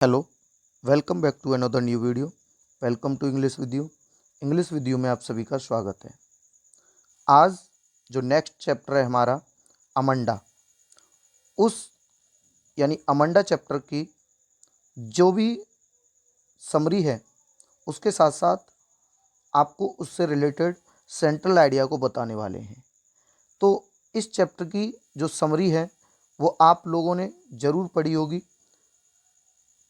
Hello, welcome back to another new video. Welcome to English with you. English with you में आप सभी का स्वागत है। आज जो नेक्स्ट चैप्टर है हमारा अमंडा, उस यानी अमंडा चैप्टर की जो भी समरी है उसके साथ साथ आपको उससे रिलेटेड सेंट्रल आइडिया को बताने वाले हैं। तो इस चैप्टर की जो समरी है वो आप लोगों ने ज़रूर पढ़ी होगी।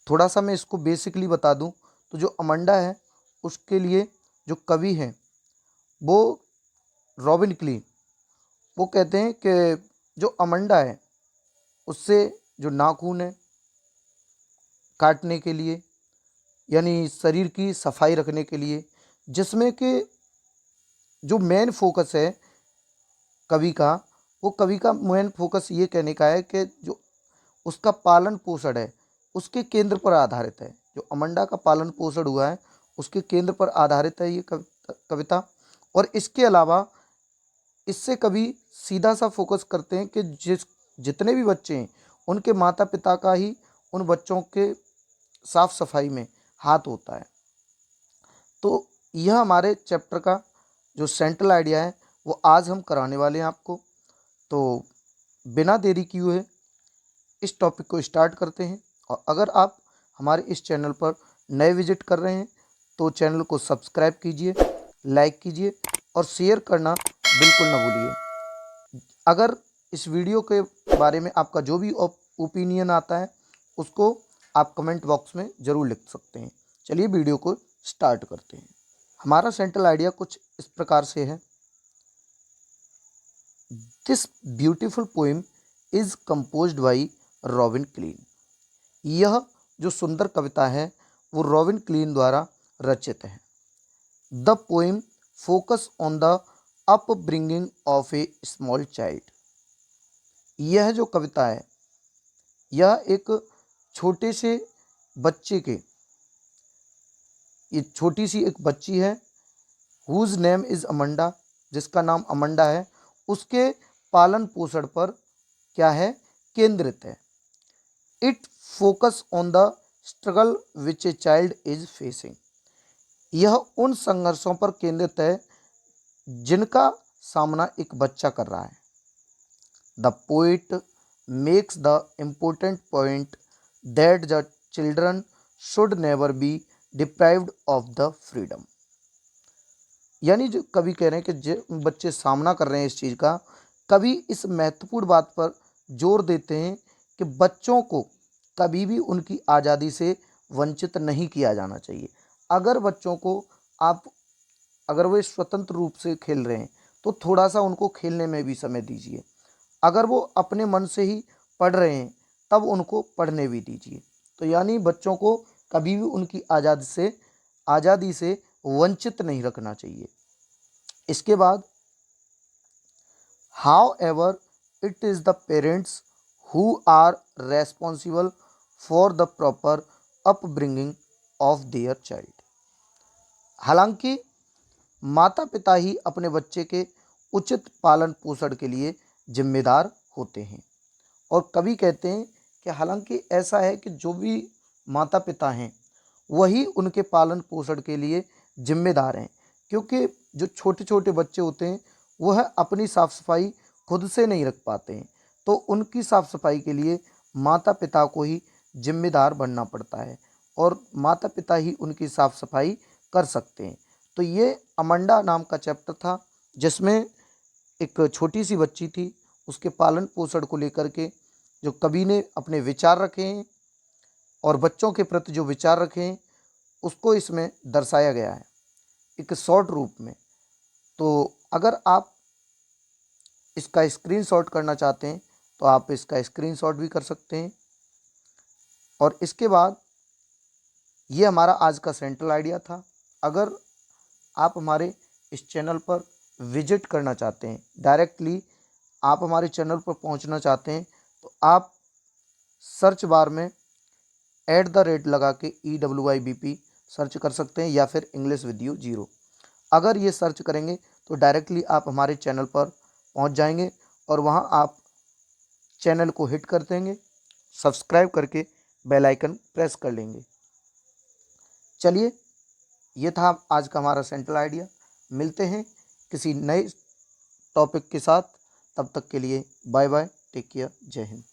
थोड़ा सा मैं इसको बेसिकली बता दूं तो जो अमंडा है उसके लिए जो कवि हैं वो रॉबिन क्लीन। वो कहते हैं कि जो अमंडा है उससे जो नाखून है काटने के लिए यानी शरीर की सफाई रखने के लिए, जिसमें कि जो मेन फोकस है कवि का, वो कवि का मेन फोकस ये कहने का है कि जो उसका पालन पोषण है उसके केंद्र पर आधारित है। जो अमंडा का पालन पोषण हुआ है उसके केंद्र पर आधारित है ये कविता। और इसके अलावा इससे कभी सीधा सा फोकस करते हैं कि जितने भी बच्चे हैं उनके माता पिता का ही उन बच्चों के साफ सफाई में हाथ होता है। तो यह हमारे चैप्टर का जो सेंट्रल आइडिया है वो आज हम कराने वाले हैं आपको। तो बिना देरी किए हुए इस टॉपिक को स्टार्ट करते हैं। और अगर आप हमारे इस चैनल पर नए विजिट कर रहे हैं तो चैनल को सब्सक्राइब कीजिए, लाइक कीजिए और शेयर करना बिल्कुल ना भूलिए। अगर इस वीडियो के बारे में आपका जो भी ओपिनियन आता है उसको आप कमेंट बॉक्स में ज़रूर लिख सकते हैं। चलिए वीडियो को स्टार्ट करते हैं। हमारा सेंट्रल आइडिया कुछ इस प्रकार से है। This beautiful poem is composed by robin clean. यह जो सुंदर कविता है वो रॉबिन क्लीन द्वारा रचित है। The poem focus on the upbringing of A small child. यह जो कविता है यह एक छोटे से बच्चे के, ये छोटी सी एक बच्ची है हुज नेम इज़ अमंडा, जिसका नाम अमंडा है, उसके पालन पोषण पर क्या है, केंद्रित है। It focus on the struggle which a child is facing. यह उन संघर्षों पर केंद्रित है जिनका सामना एक बच्चा कर रहा है। The poet makes the important point that the children should never be deprived of the freedom. यानी जो कवि कह रहे हैं कि जो बच्चे सामना कर रहे हैं इस चीज़ का, कवि इस महत्वपूर्ण बात पर जोर देते हैं कि बच्चों को कभी भी उनकी आज़ादी से वंचित नहीं किया जाना चाहिए। अगर बच्चों को आप, अगर वे स्वतंत्र रूप से खेल रहे हैं तो थोड़ा सा उनको खेलने में भी समय दीजिए। अगर वो अपने मन से ही पढ़ रहे हैं तब उनको पढ़ने भी दीजिए। तो यानी बच्चों को कभी भी उनकी आज़ादी से वंचित नहीं रखना चाहिए। इसके बाद however it is the parents who are responsible for the proper upbringing of their child. हालांकि माता पिता ही अपने बच्चे के उचित पालन पोषण के लिए जिम्मेदार होते हैं। और कवि कहते हैं कि हालांकि ऐसा है कि जो भी माता पिता हैं वही उनके पालन पोषण के लिए जिम्मेदार हैं, क्योंकि जो छोटे छोटे बच्चे होते हैं वह अपनी साफ़ सफाई खुद से नहीं रख पाते हैं, तो उनकी साफ़ सफाई के लिए माता पिता को ही जिम्मेदार बनना पड़ता है और माता पिता ही उनकी साफ़ सफाई कर सकते हैं। तो ये अमंडा नाम का चैप्टर था जिसमें एक छोटी सी बच्ची थी, उसके पालन पोषण को लेकर के जो कवि ने अपने विचार रखे हैं और बच्चों के प्रति जो विचार रखे हैं उसको इसमें दर्शाया गया है एक शॉर्ट रूप में। तो अगर आप इसका स्क्रीनशॉट करना चाहते हैं तो आप इसका स्क्रीनशॉट भी कर सकते हैं। और इसके बाद ये हमारा आज का सेंट्रल आइडिया था। अगर आप हमारे इस चैनल पर विजिट करना चाहते हैं, डायरेक्टली आप हमारे चैनल पर पहुंचना चाहते हैं, तो आप सर्च बार में @ लगा के EWIBP सर्च कर सकते हैं या फिर इंग्लिश विद यू 0। अगर ये सर्च करेंगे तो डायरेक्टली आप हमारे चैनल पर पहुंच जाएंगे और वहां आप चैनल को हिट कर देंगे, सब्सक्राइब करके बेल आइकन प्रेस कर लेंगे। चलिए, ये था आज का हमारा सेंट्रल आइडिया। मिलते हैं किसी नए टॉपिक के साथ। तब तक के लिए बाय बाय, टेक केयर, जय हिंद।